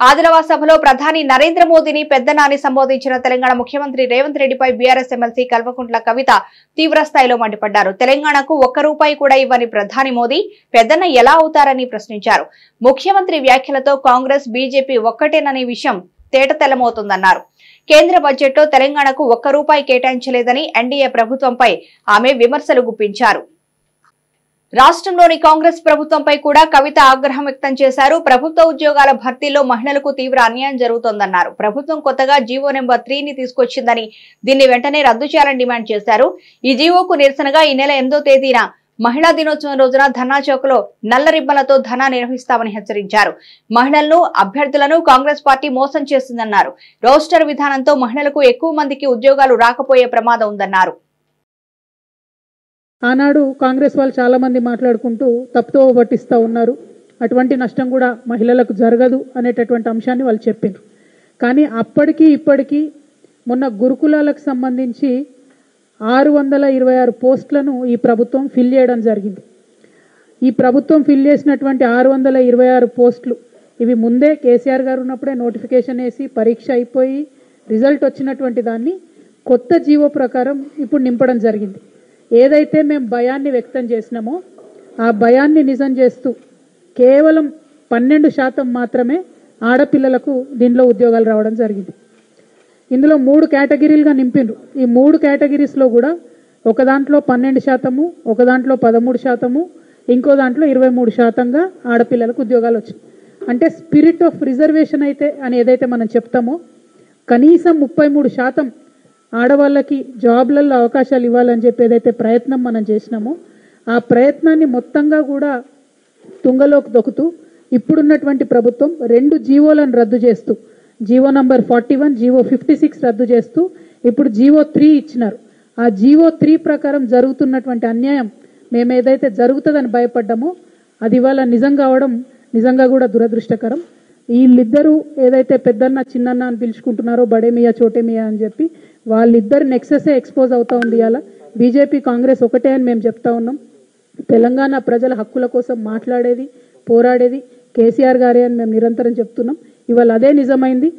ఆదిలాబాద్ సభలో ప్రధాని నరేంద్ర మోదీని పెద్దనాని సంబోధించిన తెలంగాణ ముఖ్యమంత్రి రేవంత్ రెడ్డిపై బీఆర్ఎస్ ఎమ్మెల్సీ కల్వకుంట్ల కవిత తీవ్రస్థాయిలో మండిపడ్డారు. తెలంగాణకు ₹1 కూడా ఇవ్వని ప్రధాని మోదీ పెద్దన్న ఎలా అవుతారని ప్రశ్నించారు. ముఖ్యమంత్రి వ్యాఖ్యలతో కాంగ్రెస్ బీజేపీ ఒక్కటేననే విషయం తేటతెల్లమవుతుందన్నారు. కేంద్ర బడ్జెట్లో తెలంగాణకు ₹1 కేటాయించలేదని ఎన్డీఏ ప్రభుత్వంపై ఆమె విమర్శలు గుప్పించారు. రాష్ట్రంలోని కాంగ్రెస్ ప్రభుత్వంపై కూడా కవిత ఆగ్రహం వ్యక్తం చేశారు. ప్రభుత్వ ఉద్యోగాల భర్తీలో మహిళలకు తీవ్ర అన్యాయం జరుగుతోందన్నారు. ప్రభుత్వం కొత్తగా జీవో నెంబర్ 3ని తీసుకొచ్చిందని దీన్ని వెంటనే రద్దు చేయాలని డిమాండ్ చేశారు. ఈ జీవోకు నిరసనగా ఈ నెల 8వ తేదీన మహిళా దినోత్సవం రోజున ధర్నా చౌక్ లో నల్ల రిబ్బన్లతో ధర్నా నిర్వహిస్తామని హెచ్చరించారు. మహిళలను అభ్యర్థులను కాంగ్రెస్ పార్టీ మోసం చేసిందన్నారు. రోస్టర్ విధానంతో మహిళలకు ఎక్కువ మందికి ఉద్యోగాలు రాకపోయే ప్రమాదం ఉందన్నారు. ఆనాడు కాంగ్రెస్ వాళ్ళు చాలా మంది మాట్లాడుకుంటూ తప్పుదోవ పట్టిస్తూ ఉన్నారు. అటువంటి నష్టం కూడా మహిళలకు జరగదు అనేటటువంటి అంశాన్ని వాళ్ళు చెప్పారు. కానీ అప్పటికి ఇప్పటికీ మొన్న గురుకులాలకు సంబంధించి 626 పోస్టులను ఈ ప్రభుత్వం ఫిల్ చేయడం జరిగింది. ఈ ప్రభుత్వం ఫిల్ చేసినటువంటి 626 పోస్టులు ఇవి ముందే కేసీఆర్ గారు ఉన్నప్పుడే నోటిఫికేషన్ వేసి పరీక్ష అయిపోయి రిజల్ట్ వచ్చినటువంటి దాన్ని కొత్త జీవో ప్రకారం ఇప్పుడు నింపడం జరిగింది. ఏదైతే మేము భయాన్ని వ్యక్తం చేసినామో ఆ భయాన్ని నిజం చేస్తూ కేవలం 12% మాత్రమే ఆడపిల్లలకు దీనిలో ఉద్యోగాలు రావడం జరిగింది. ఇందులో 3 కేటగిరీలుగా నింపిండ్రు. ఈ 3 కేటగిరీస్లో కూడా ఒక దాంట్లో 12%, ఒక దాంట్లో 13%, ఇంకో దాంట్లో 23%గా ఆడపిల్లలకు ఉద్యోగాలు వచ్చాయి. అంటే స్పిరిట్ ఆఫ్ రిజర్వేషన్ అయితే అని ఏదైతే మనం చెప్తామో కనీసం 33% ఆడవాళ్ళకి జాబ్లలో అవకాశాలు ఇవ్వాలని చెప్పి ఏదైతే ప్రయత్నం మనం చేసినామో ఆ ప్రయత్నాన్ని మొత్తంగా కూడా తుంగలోకి దొక్కుతూ ఇప్పుడున్నటువంటి ప్రభుత్వం 2 జీవోలను రద్దు చేస్తూ జీవో నంబర్ 41, జీవో 56 రద్దు చేస్తూ ఇప్పుడు జీవో 3 ఇచ్చినారు. ఆ జీవో 3 ప్రకారం జరుగుతున్నటువంటి అన్యాయం మేము ఏదైతే జరుగుతుందని భయపడ్డామో అది ఇవాళ నిజం కావడం నిజంగా కూడా దురదృష్టకరం. వీళ్ళిద్దరూ ఏదైతే పెద్దన్న చిన్నన్న అని పిలుచుకుంటున్నారో బడేమియా చోటేమియా అని చెప్పి వాళ్ళిద్దరు నెక్సెసే ఎక్స్పోజ్ అవుతా ఉంది. ఇలా బీజేపీ కాంగ్రెస్ ఒకటే అని మేము చెప్తా ఉన్నాం. తెలంగాణ ప్రజల హక్కుల కోసం మాట్లాడేది పోరాడేది కేసీఆర్ గారే అని మేము నిరంతరం చెప్తున్నాం. ఇవాళ అదే నిజమైంది.